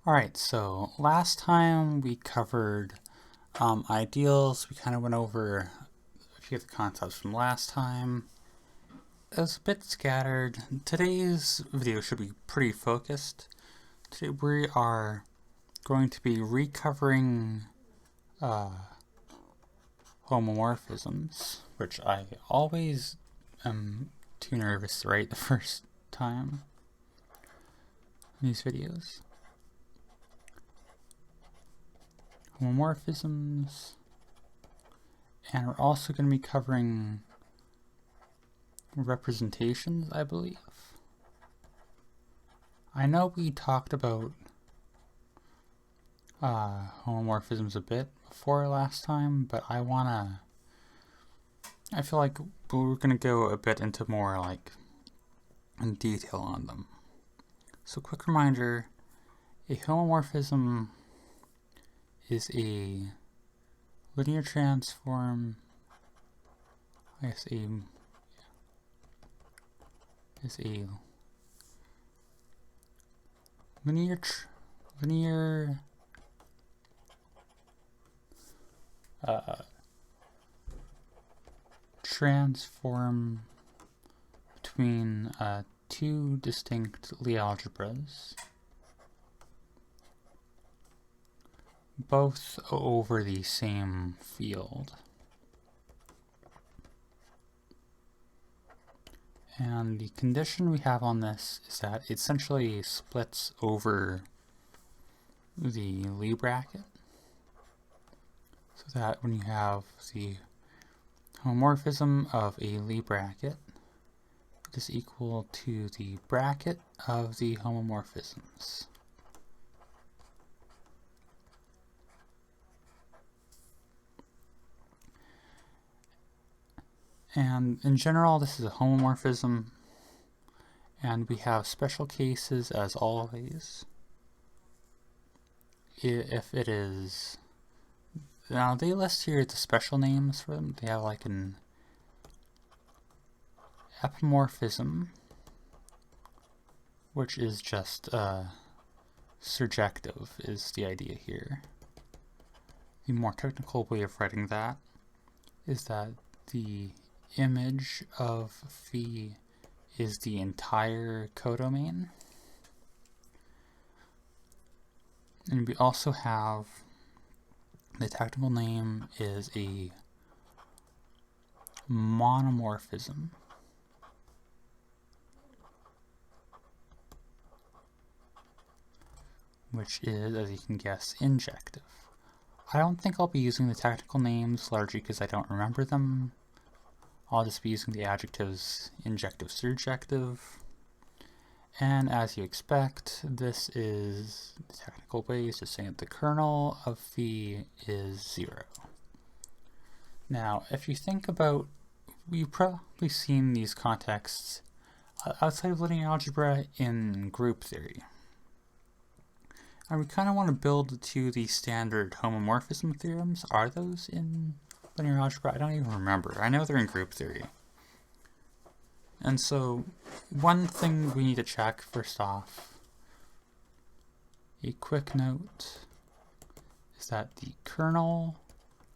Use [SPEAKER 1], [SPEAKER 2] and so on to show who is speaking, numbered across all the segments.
[SPEAKER 1] Alright, so last time we covered ideals. We kind of went over a few of the concepts from last time. It was a bit scattered. Today's video should be pretty focused. Today we are going to be recovering homomorphisms, which I always am too nervous to write the first time in these videos. Homomorphisms, and we're also going to be covering representations, I believe. I know we talked about homomorphisms a bit before last time, but I feel like we're going to go a bit into more in detail on them. So quick reminder, a homomorphism is a linear transform, is a linear transform between two distinct Lie algebras, both over the same field. And the condition we have on this is that it essentially splits over the Lie bracket, so that when you have the homomorphism of a Lie bracket, it is equal to the bracket of the homomorphisms. And in general, this is a homomorphism, and we have special cases as always. If it is, now they list here the special names for them. They have like an epimorphism, which is just surjective is the idea here. The more technical way of writing that is that the image of phi is the entire codomain. And we also have the technical name is a monomorphism, which is, as you can guess, injective. I don't think I'll be using the technical names largely because I don't remember them. I'll just be using the adjectives injective, surjective. And as you expect, this is the technical ways to say that the kernel of phi is 0. Now, if you think about, you've probably seen these contexts outside of linear algebra in group theory. And we kind of want to build to the standard homomorphism theorems. Are those in linear algebra? I don't even remember. I know they're in group theory. And so one thing we need to check first off, a quick note, is that the kernel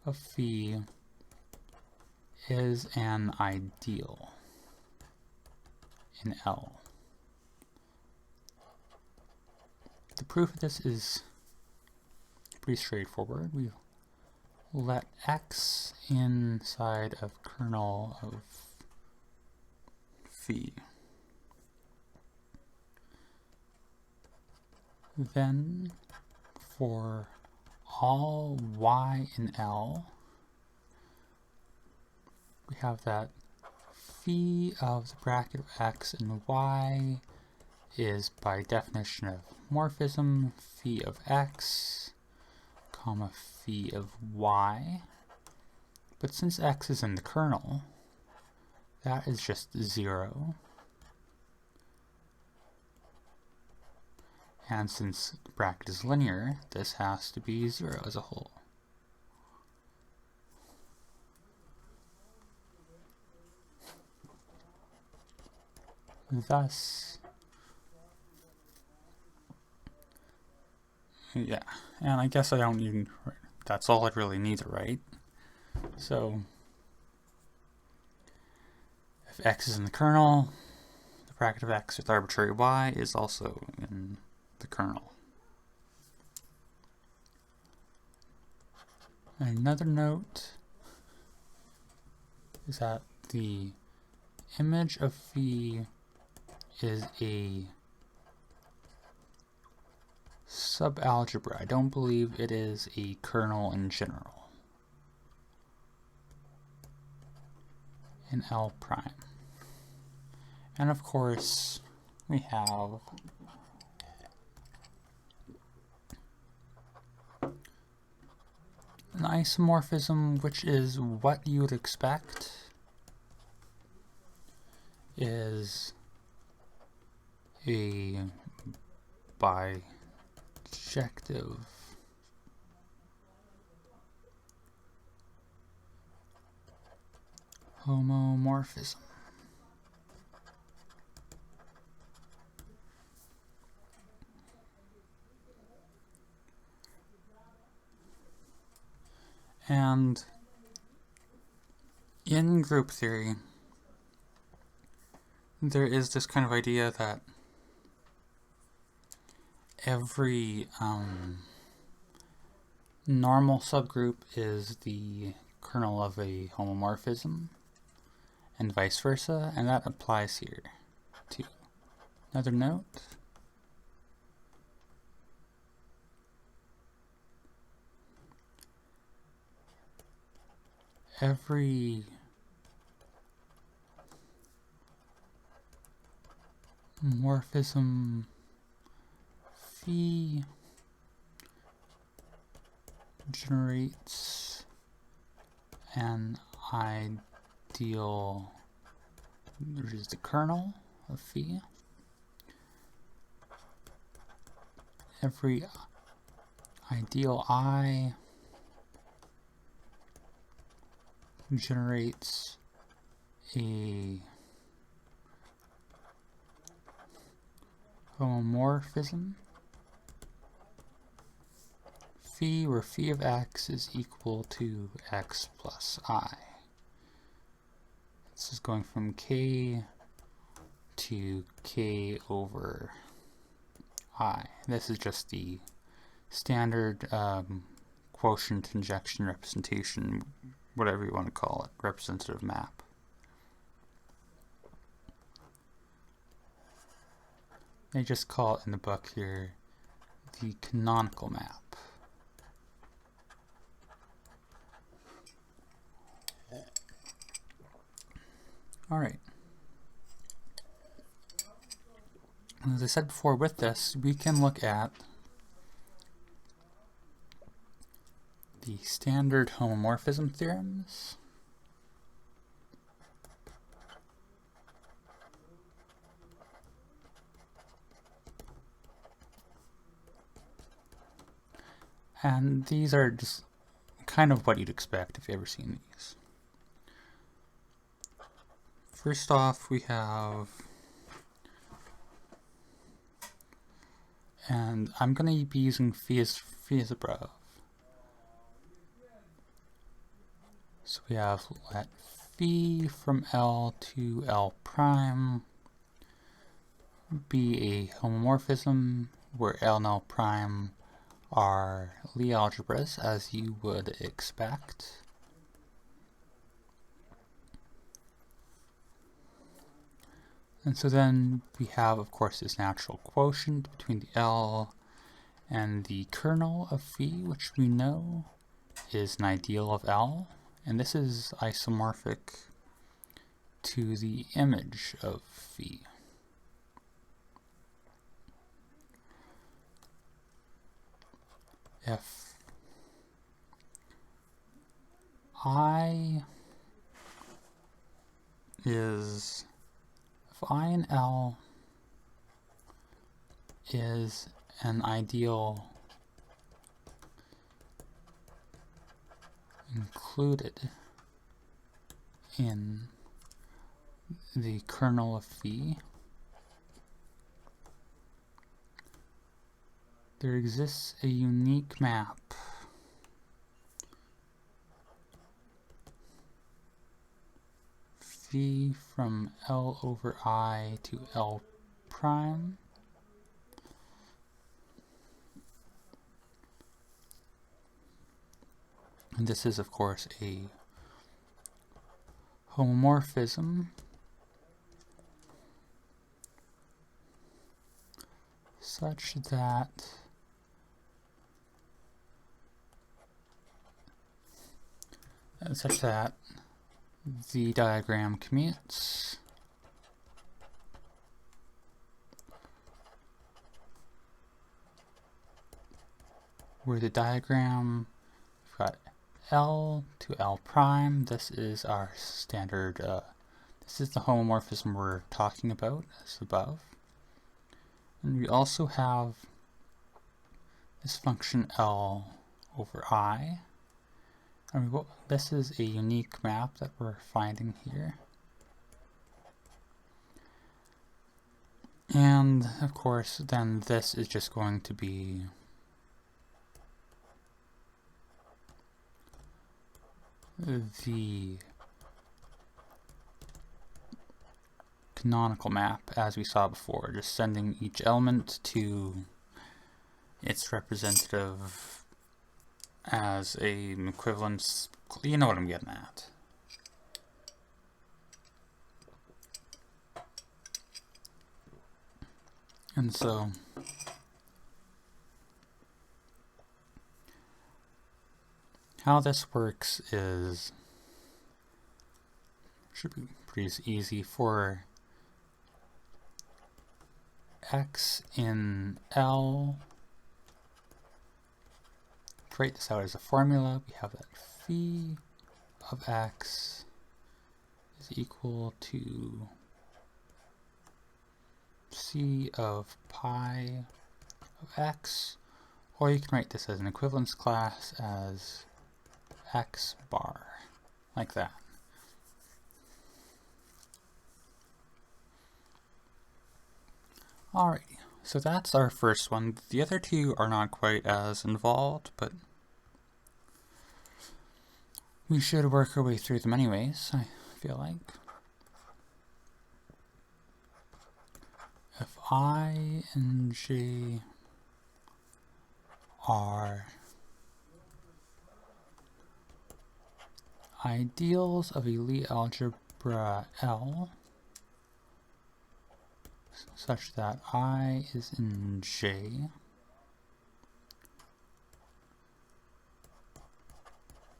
[SPEAKER 1] of phi is an ideal in L. The proof of this is pretty straightforward. We let x inside of kernel of phi. Then for all y in L, we have that phi of the bracket of x and y is by definition of morphism phi of x, comma phi of y. But since x is in the kernel, that is just 0. And since the bracket is linear, this has to be 0 as a whole. Thus, Yeah, and I guess I don't even, that's all I really need to write. So if x is in the kernel, the bracket of x with arbitrary y is also in the kernel. And another note is that the image of phi is a subalgebra. I don't believe it is a kernel in general in L prime. And of course, we have an isomorphism, which is what you would expect is a bijective homomorphism. And in group theory, there is this kind of idea that every normal subgroup is the kernel of a homomorphism, and vice versa, and that applies here too. Another note. Every morphism phi generates an ideal, which is the kernel of phi. Every ideal I generates a homomorphism phi, where phi of x is equal to x plus I. This is going from k to k over I. This is just the standard quotient injection representation, whatever you want to call it, representative map. They just call it in the book here the canonical map. Alright. As I said before, with this, we can look at the standard homomorphism theorems. And these are just kind of what you'd expect if you've ever seen these. First off, we have, and I'm going to be using phi as above. So we have let phi from L to L prime be a homomorphism where L and L prime are Lie algebras, as you would expect. And so then we have, of course, this natural quotient between the L and the kernel of phi, which we know is an ideal of L. And this is isomorphic to the image of phi. If I and L is an ideal included in the kernel of phi, there exists a unique map phi from L over I to L prime and this is of course a homomorphism such that the diagram commutes where the diagram, we've got L to L prime. This is our standard, this is the homomorphism we're talking about as above. And we also have this function L over I. And this is a unique map that we're finding here. And of course, then this is just going to be the canonical map as we saw before, just sending each element to its representative as an equivalence. You know what I'm getting at. And so how this works is, should be pretty easy. For x in L, to write this out as a formula, we have that phi of x is equal to c of pi of x, or you can write this as an equivalence class as x bar, like that. Alrighty, so that's our first one. The other two are not quite as involved, but we should work our way through them anyways, I feel like. If I and j are ideals of a Lie algebra L, such that I is in J,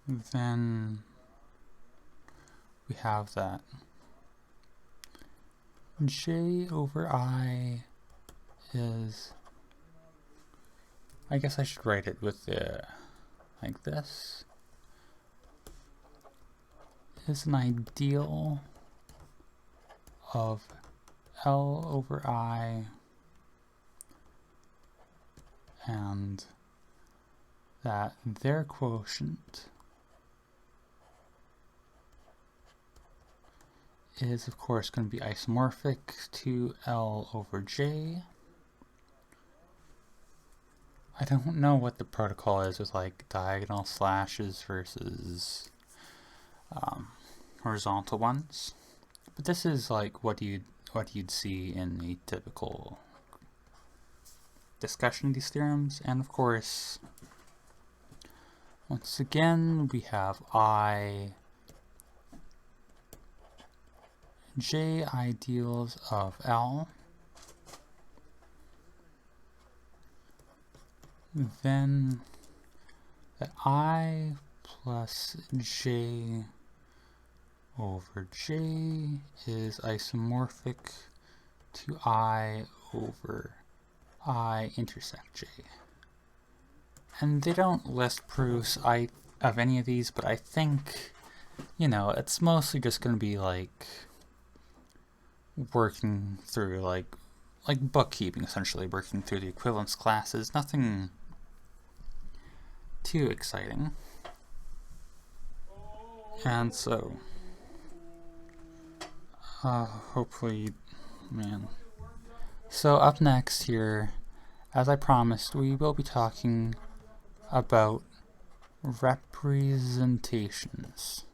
[SPEAKER 1] then we have that J over I is, I guess I should write it with the, like this, is an ideal of L over I and that their quotient is of course going to be isomorphic to L over J. I don't know what the protocol is with like diagonal slashes versus horizontal ones, but this is like what you'd see in a typical discussion of these theorems. And of course, once again, we have J ideals of L, then that I plus J over J is isomorphic to I over I intersect J. And they don't list proofs of any of these, but I think, you know, it's mostly just going to be like working through like bookkeeping, essentially working through the equivalence classes. Nothing too exciting. And so hopefully, man. So up next here, as I promised, we will be talking about representations.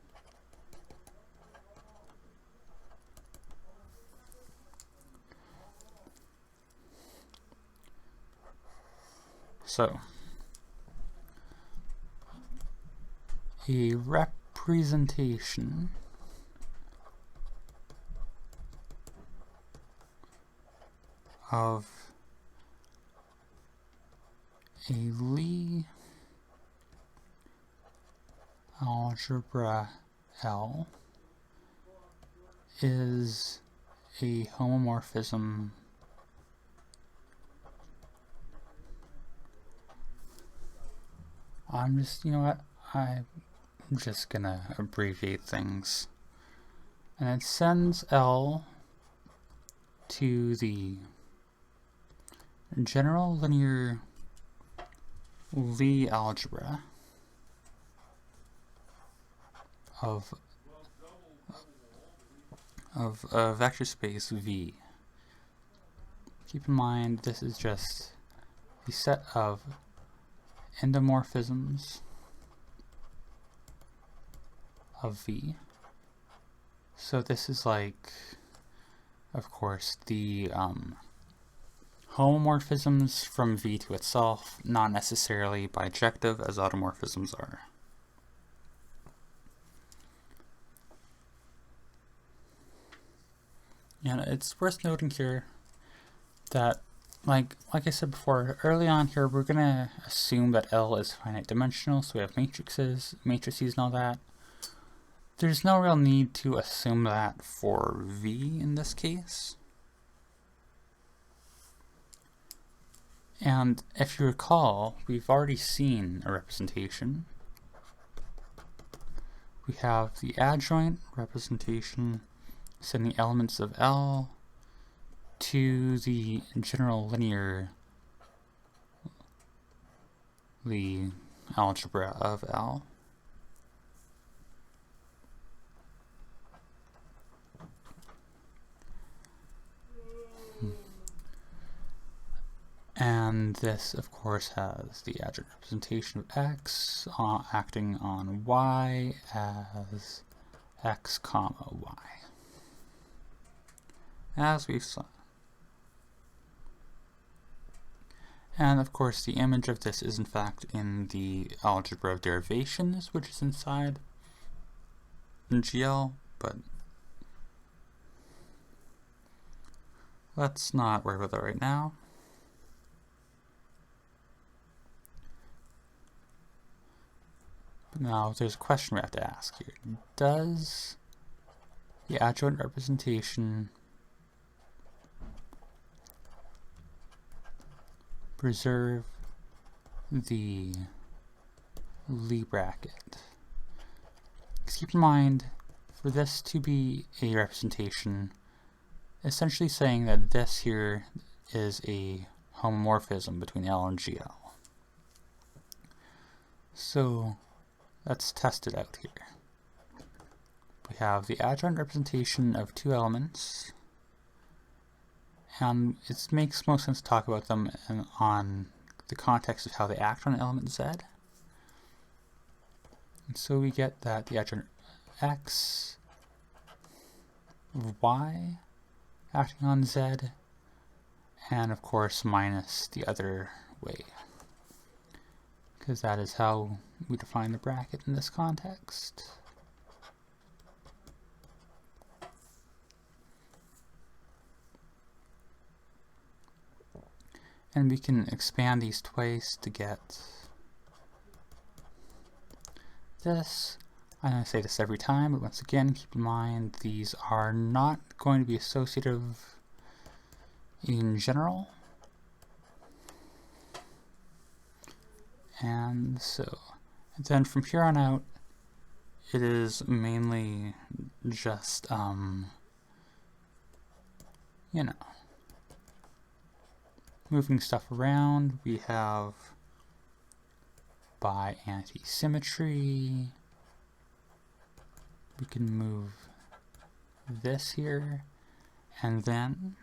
[SPEAKER 1] So, a representation of a Lie algebra L is a homomorphism I'm just gonna abbreviate things. And it sends L to the general linear Lie algebra of a vector space V. Keep in mind this is just the set of endomorphisms of V. So this is like, of course, the homomorphisms from V to itself, not necessarily bijective as automorphisms are. And it's worth noting here that, like I said before, early on here, we're going to assume that L is finite dimensional, so we have matrices and all that. There's no real need to assume that for V in this case. And if you recall, we've already seen a representation. We have the adjoint representation sending elements of L to the general linear Lie algebra of L. And this, of course, has the adjoint representation of X acting on Y as X comma Y, as we saw. And of course the image of this is in fact in the algebra of derivations, which is inside GL, but let's not worry about that right now. Now there's a question we have to ask here. Does the adjoint representation preserve the Lie bracket? Because keep in mind, for this to be a representation, essentially saying that this here is a homomorphism between L and GL. So let's test it out here. We have the adjoint representation of two elements, and it makes most sense to talk about them on the context of how they act on element Z. And so we get that the adjoint X of Y acting on Z, and of course minus the other way, because that is how we define the bracket in this context. And we can expand these twice to get this. I'm going to say this every time, but once again, keep in mind these are not going to be associative in general. And so, and then from here on out, it is mainly just, moving stuff around. We have by anti-symmetry. We can move this here, and then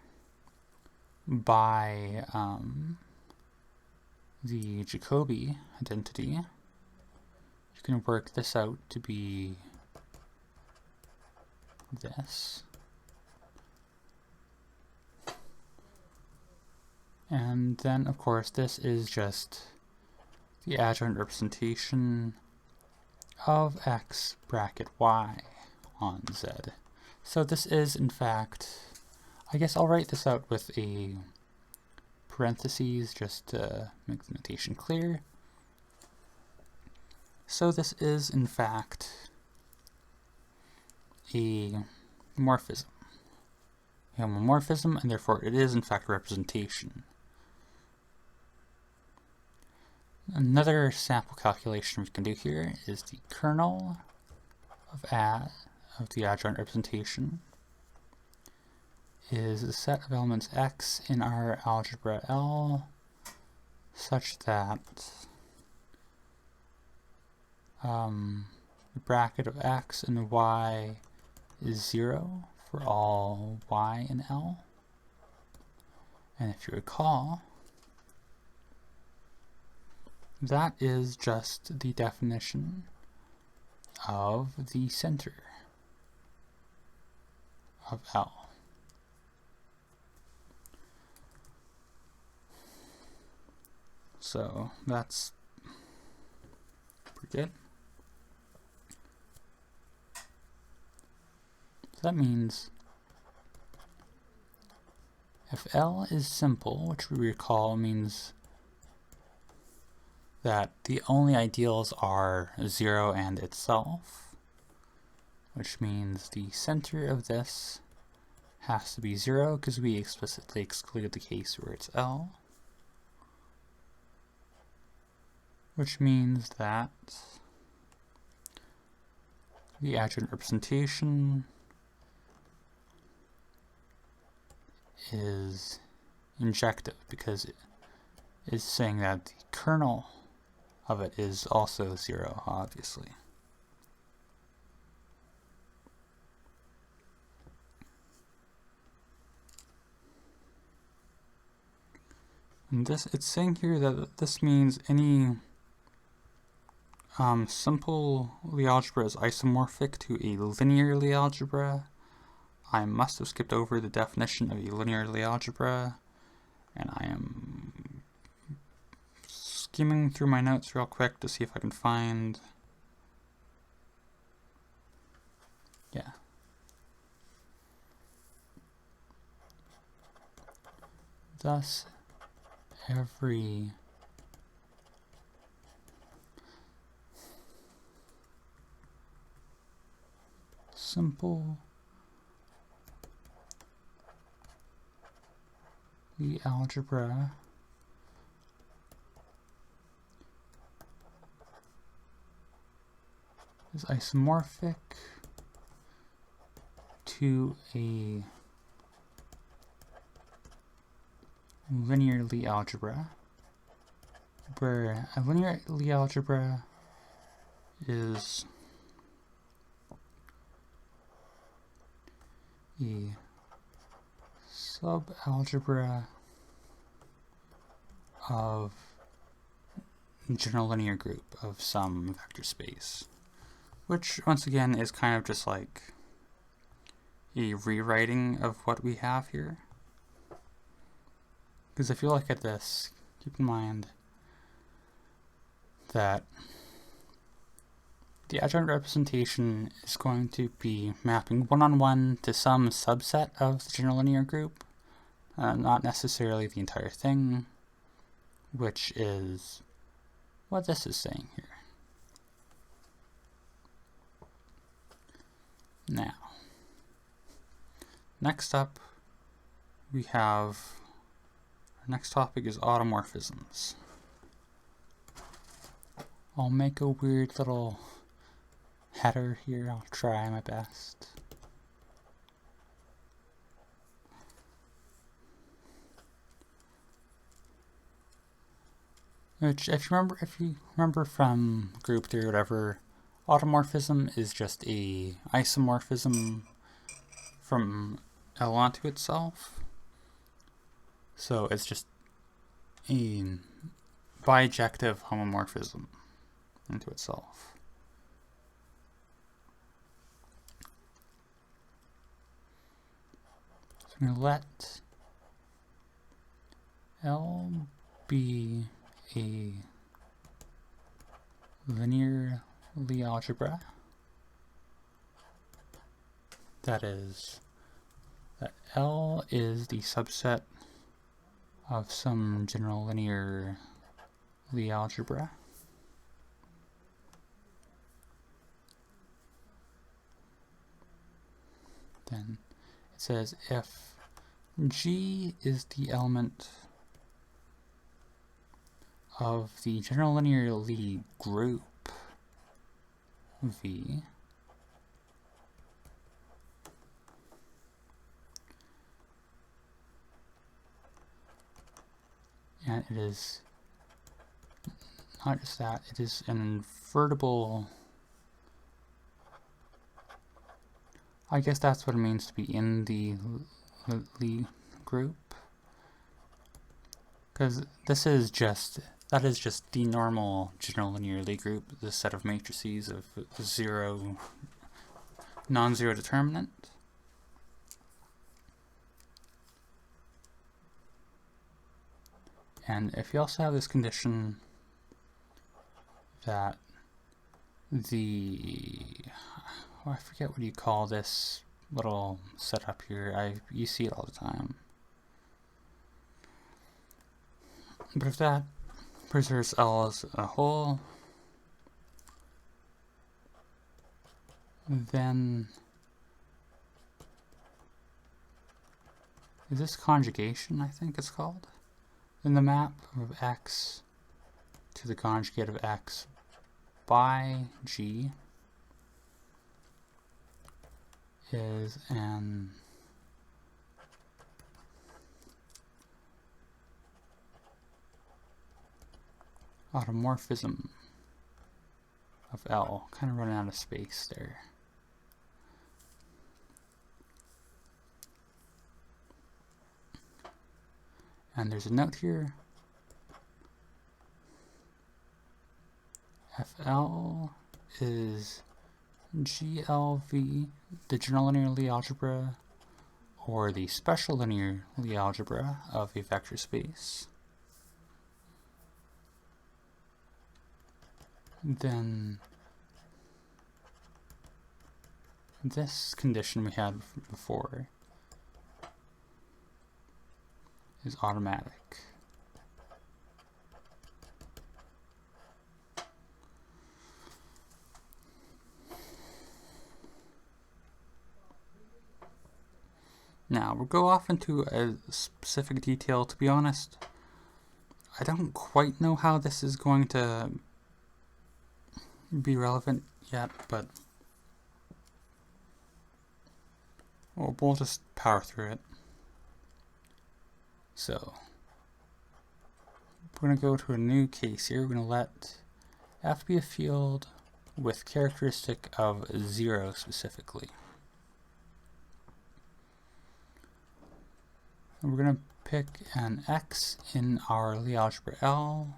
[SPEAKER 1] by the Jacobi identity, you can work this out to be this. And then, of course, this is just the adjoint representation of x bracket y on z. So this is, in fact, I guess I'll write this out with a parentheses just to make the notation clear. So this is, in fact, a morphism. A homomorphism, and therefore it is, in fact, a representation. Another sample calculation we can do here is the kernel of the adjoint representation is a set of elements x in our algebra L such that the bracket of x and y is 0 for all y in L. And if you recall, that is just the definition of the center of L. So that's pretty good. So that means if L is simple, which we recall means that the only ideals are 0 and itself, which means the center of this has to be 0 because we explicitly exclude the case where it's L, which means that the adjoint representation is injective because it is saying that the kernel of it is also 0, obviously. And this, it's saying here that this means any simple Lie algebra is isomorphic to a linear Lie algebra. I must have skipped over the definition of a linear Lie algebra, and I am skimming through my notes real quick to see if I can find. Yeah. Thus, every simple Lie algebra is isomorphic to a linear Lie algebra, where a linear Lie algebra is a subalgebra of general linear group of some vector space, which once again is kind of just like a rewriting of what we have here. Because if you look at this, keep in mind that the adjoint representation is going to be mapping one-on-one to some subset of the general linear group, not necessarily the entire thing, which is what this is saying here. Now, next up, we have, our next topic is automorphisms. I'll make a weird little header here, I'll try my best. Which, if you remember from group theory or whatever, automorphism is just a isomorphism from L onto itself. So it's just a bijective homomorphism into itself. So I'm going to let L be a linear Lie algebra. That is, that L is the subset of some general linear Lie algebra. Then it says if G is the element of the general linear Lie group V, and it is not just that, it is an invertible. I guess that's what it means to be in the Lie group, because that is just the normal general linear Lie group, the set of matrices of non-zero determinant. And if you also have this condition that I forget what you call this little setup here, you see it all the time. But if that preserves L as a whole, then is this conjugation, I think it's called? Then the map of X to the conjugate of X by G is an automorphism of L. Kind of running out of space there. And there's a note here. FL is GLV, the general linear Lie algebra, or the special linear Lie algebra of a vector space. Then this condition we had before is automatic. Now, we'll go off into a specific detail. To be honest, I don't quite know how this is going to be relevant yet, but we'll just power through it. So, we're going to go to a new case here. We're going to let F be a field with characteristic of 0 specifically. And we're going to pick an X in our Lie algebra L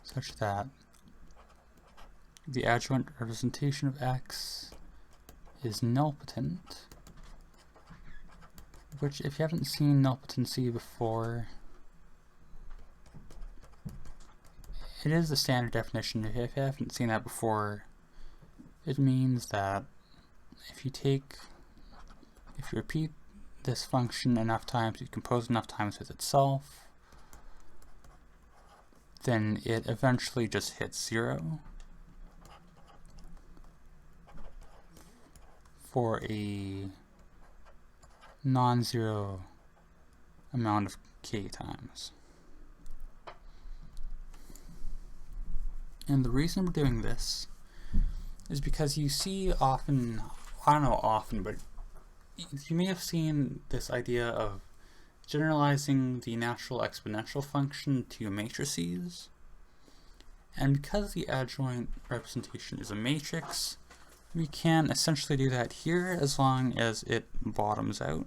[SPEAKER 1] such that the adjoint representation of X is nilpotent, which, if you haven't seen nilpotency before, it is the standard definition. If you haven't seen that before, it means that if you repeat this function enough times, you compose enough times with itself, then it eventually just hits 0 for a non-zero amount of k times. And the reason we're doing this is because you see often, I don't know often, but you may have seen this idea of generalizing the natural exponential function to matrices. And because the adjoint representation is a matrix, we can essentially do that here as long as it bottoms out.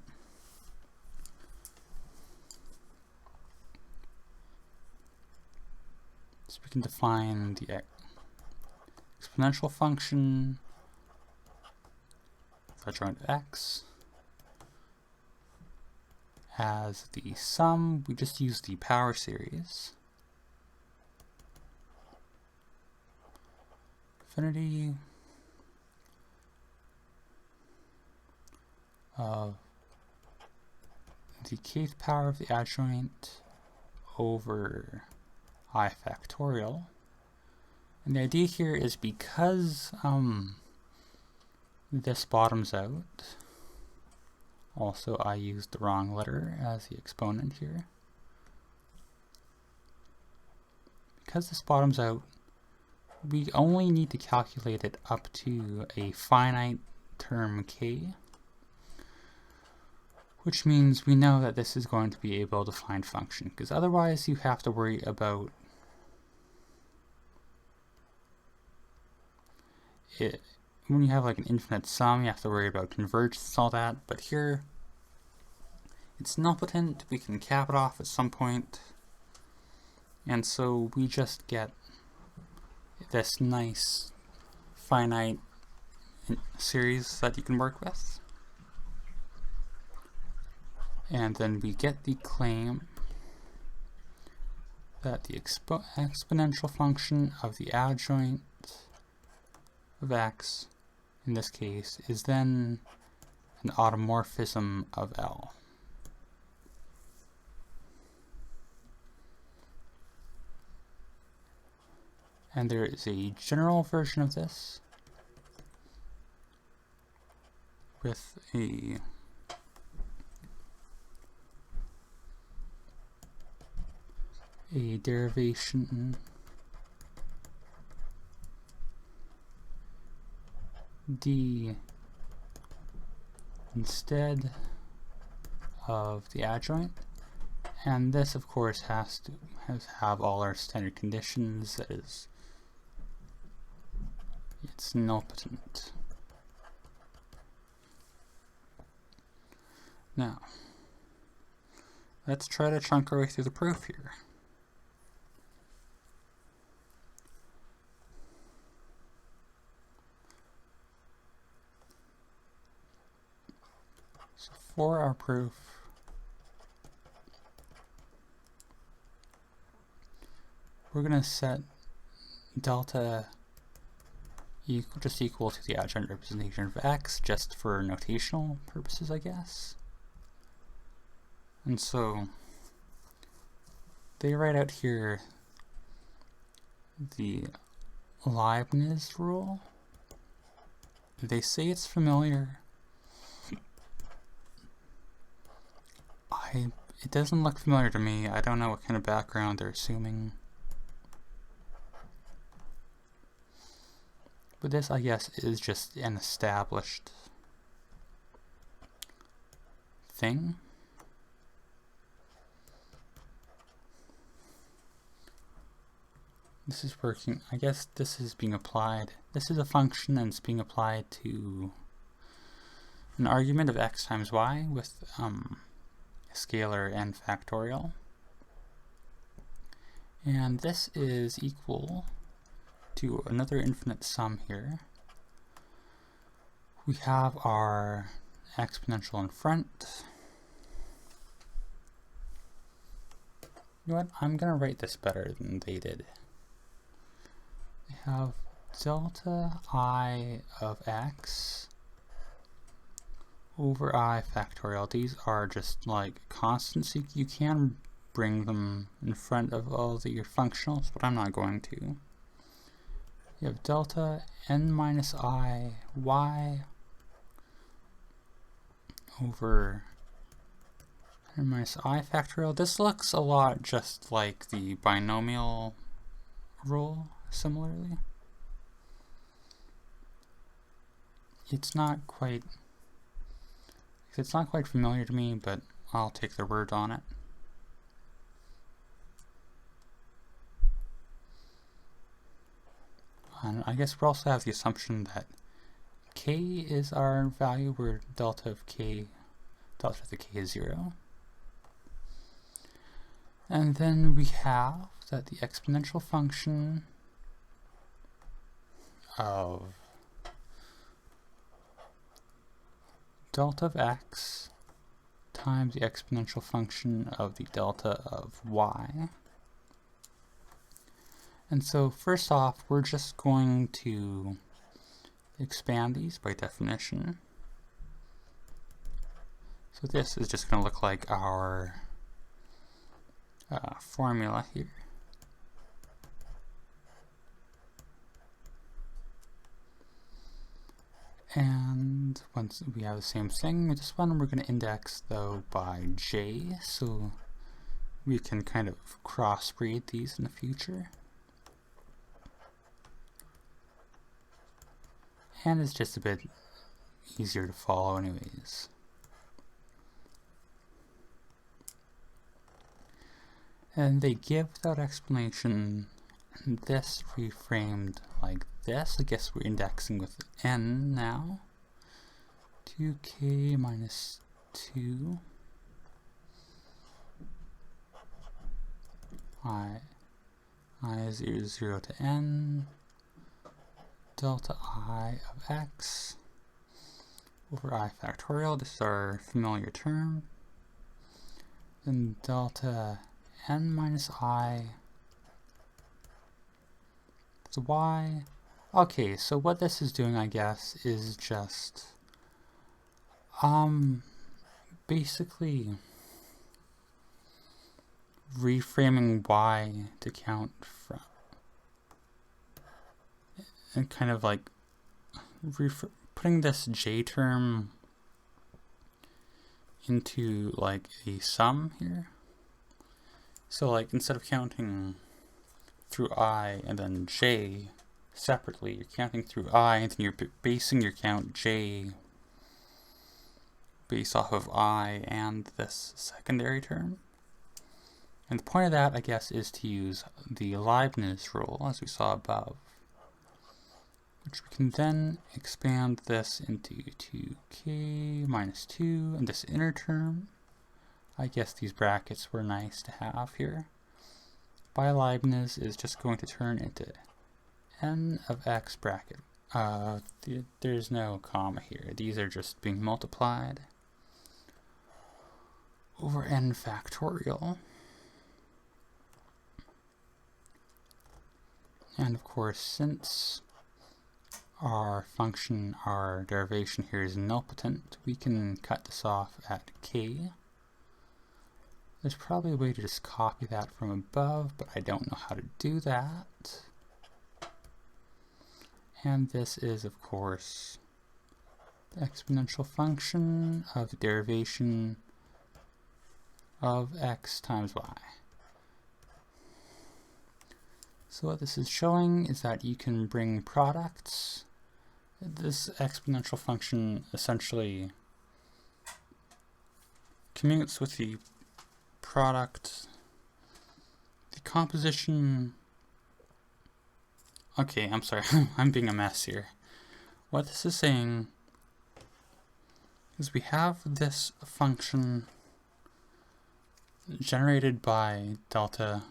[SPEAKER 1] So we can define the exponential function of adjoint x as the sum. We just use the power series. Infinity of the kth power of the adjoint over I factorial. And the idea here is because this bottoms out, also I used the wrong letter as the exponent here. Because this bottoms out, we only need to calculate it up to a finite term k, which means we know that this is going to be a well-defined function, because otherwise you have to worry about it. When you have like an infinite sum, you have to worry about convergence and all that, but here it's nilpotent. We can cap it off at some point, and so we just get this nice finite series that you can work with. And then we get the claim that the exponential function of the adjoint of x, in this case, is then an automorphism of L. And there is a general version of this with a derivation d instead of the adjoint, and this of course has to have all our standard conditions. That is, it's nilpotent. Now let's try to chunk our way through the proof here. So for our proof, we're going to set delta equal to the adjoint representation of x, just for notational purposes, I guess. And so they write out here the Leibniz rule. They say it's familiar. It doesn't look familiar to me. I don't know what kind of background they're assuming. But this, I guess, is just an established thing. This is working. I guess this is being applied. This is a function and it's being applied to an argument of x times y with scalar n factorial. And this is equal to another infinite sum here. We have our exponential in front. You know what? I'm going to write this better than they did. We have delta I of x over I factorial. These are just like constants. You can bring them in front of all your functionals, but I'm not going to. You have delta n minus I y over n minus I factorial. This looks a lot just like the binomial rule, similarly. It's not quite familiar to me, but I'll take their word on it. And I guess we also have the assumption that k is our value, where delta of k is 0. And then we have that the exponential function of delta of x times the exponential function of the delta of y. And so first off, we're just going to expand these by definition. So this is just going to look like our formula here. And once we have the same thing with this one, we're going to index though by j, so we can kind of crossbreed these in the future. And it's just a bit easier to follow anyways. And they give without explanation this reframed like this. I guess we're indexing with n now. 2k minus 2 I is 0 to n delta I of x over I factorial. This is our familiar term. Then delta n minus I is y. Okay, so what this is doing, I guess, is just basically reframing y to count from, and kind of like putting this j term into like a sum here. So like instead of counting through I and then j separately, you're counting through I and then you're basing your count j based off of I and this secondary term. And the point of that, I guess, is to use the Leibniz rule, as we saw above, which we can then expand this into 2k minus 2, and this inner term, I guess these brackets were nice to have here, by Leibniz is just going to turn into n of x bracket. There's no comma here. These are just being multiplied over n factorial. And of course, since our function, our derivation here is nilpotent, we can cut this off at k. There's probably a way to just copy that from above, but I don't know how to do that. And this is, of course, the exponential function of the derivation of x times y. So what this is showing is that you can bring products. This exponential function essentially commutes with the product, the composition. Okay, I'm sorry, I'm being a mess here. What this is saying is we have this function generated by delta,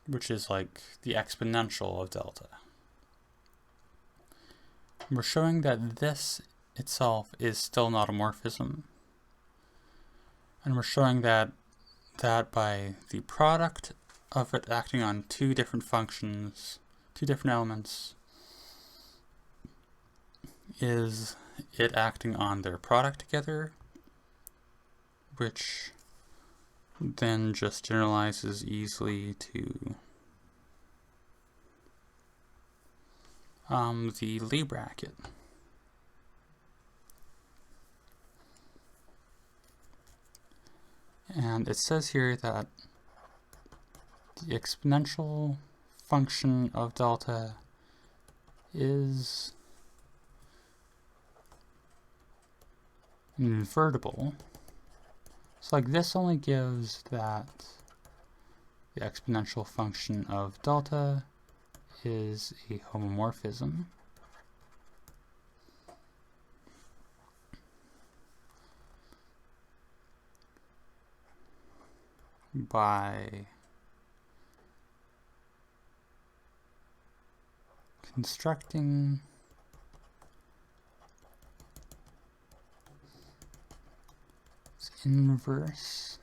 [SPEAKER 1] which is like the exponential of delta. We're showing that this itself is still not a morphism. And we're showing that by the product of it acting on two different functions, two different elements, is it acting on their product together, which then just generalizes easily to the Lie bracket. And it says here that the exponential function of delta is invertible. So like this only gives that the exponential function of delta is a homomorphism. By constructing its inverse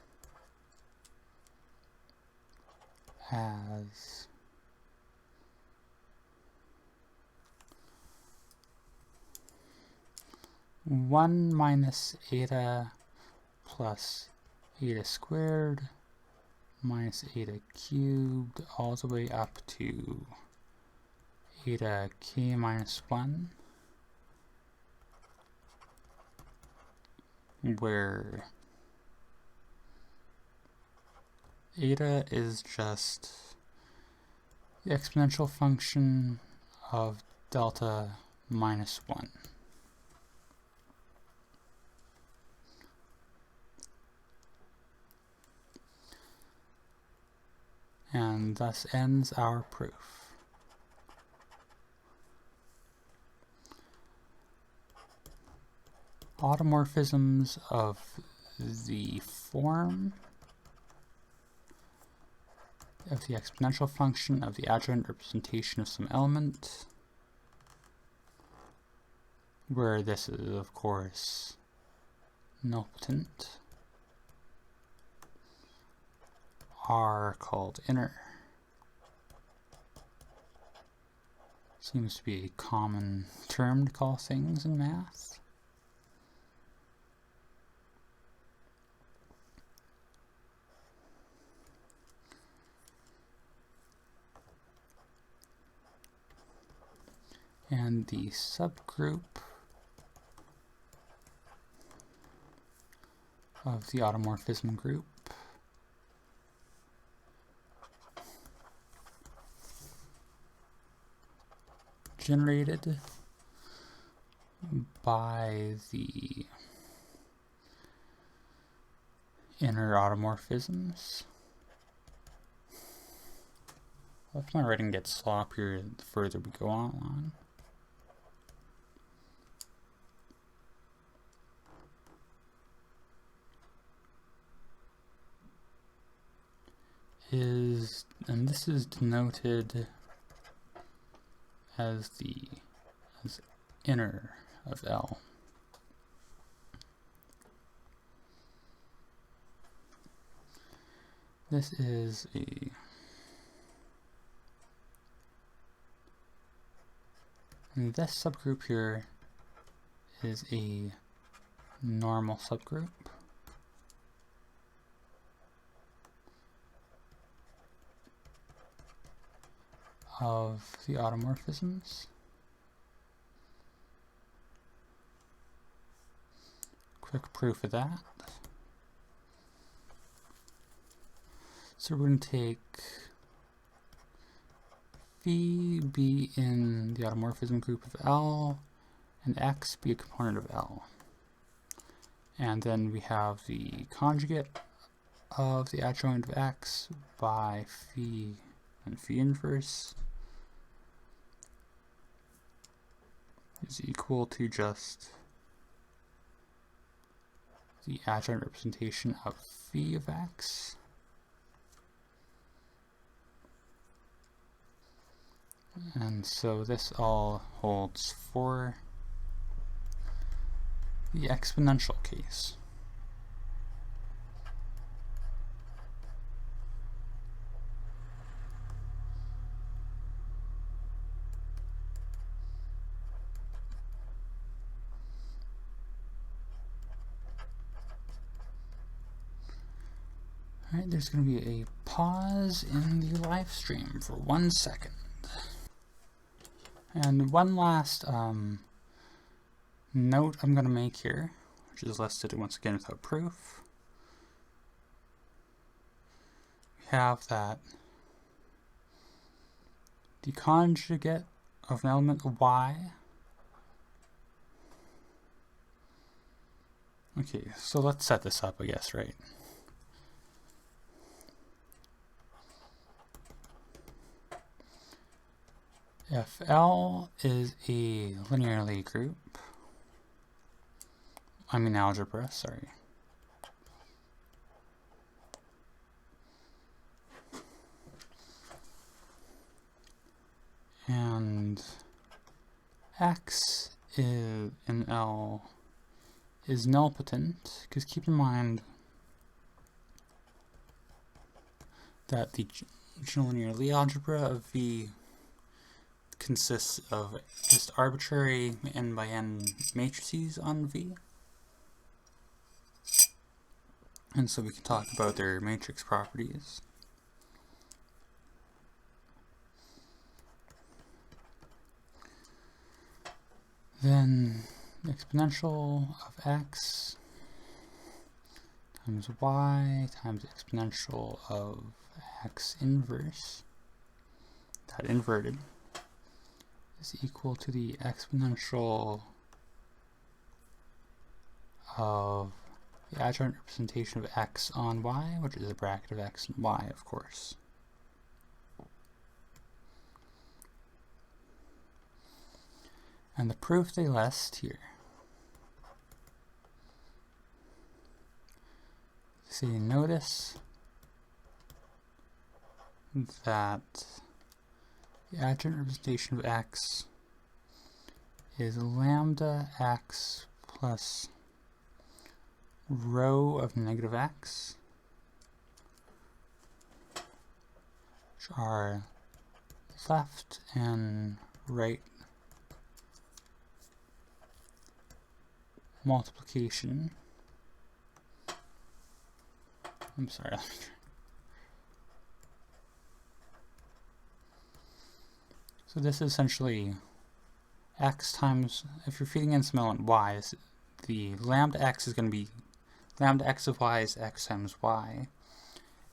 [SPEAKER 1] as one minus eta plus eta squared minus eta cubed all the way up to eta k minus 1, where eta is just the exponential function of delta minus 1. And thus ends our proof. Automorphisms of the form of the exponential function of the adjoint representation of some element, where this is, of course, nilpotent, are called inner. Seems to be a common term to call things in math. And the subgroup of the automorphism group generated by the inner automorphisms. If my writing gets sloppier the further we go on. And this is denoted as inner of L. This is and this subgroup here is a normal subgroup of the automorphisms. Quick proof of that. So we're going to take phi be in the automorphism group of L and x be a component of L. And then we have the conjugate of the adjoint of x by phi and phi inverse is equal to just the adjoint representation of phi of x. And so this all holds for the exponential case. Alright, there's going to be a pause in the live stream for 1 second. And one last note I'm going to make here, which is listed once again without proof. We have that the conjugate of an element y. Okay, so let's set this up, I guess, right? If L is a linear Lie group, I mean algebra, sorry. And x is in L is nilpotent, because keep in mind that the general linear Lie algebra of V consists of just arbitrary n by n matrices on V. And so we can talk about their matrix properties. Then the exponential of x times y times the exponential of x inverse, that inverted, is equal to the exponential of the adjoint representation of x on y, which is a bracket of x and y, of course. And the proof they list here. So you notice that the adjoint representation of x is lambda x plus rho of negative x, which are left and right multiplication. I'm sorry. So this is essentially x times, if you're feeding in some element y, the lambda x is going to be, lambda x of y is x times y,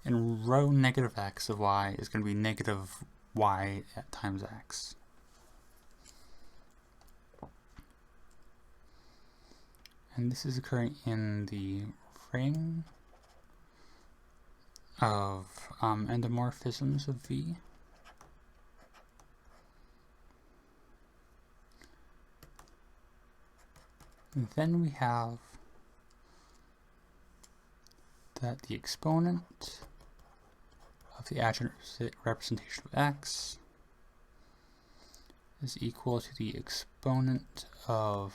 [SPEAKER 1] and rho negative x of y is going to be negative y times x. And this is occurring in the ring of endomorphisms of V. And then we have that the exponent of the adjoint representation of x is equal to the exponent of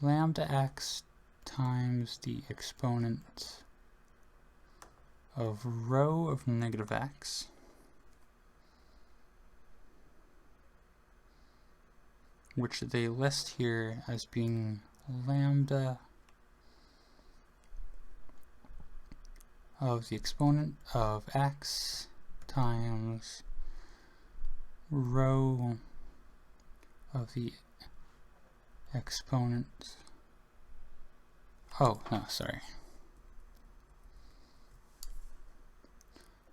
[SPEAKER 1] lambda x times the exponent of rho of negative x which they list here as being lambda of the exponent of x times rho of the exponent, oh no, sorry,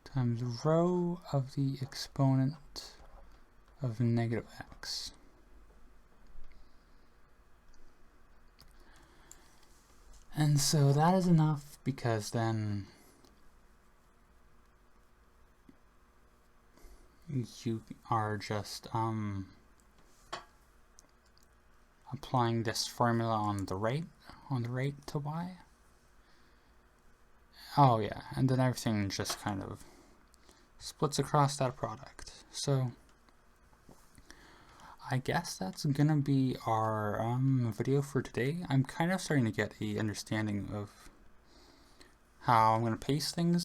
[SPEAKER 1] times rho of the exponent of negative x. And so that is enough, because then you are just applying this formula on the right to y. Oh yeah, and then everything just kind of splits across that product. So I guess that's gonna be our video for today. I'm kind of starting to get a understanding of how I'm gonna pace things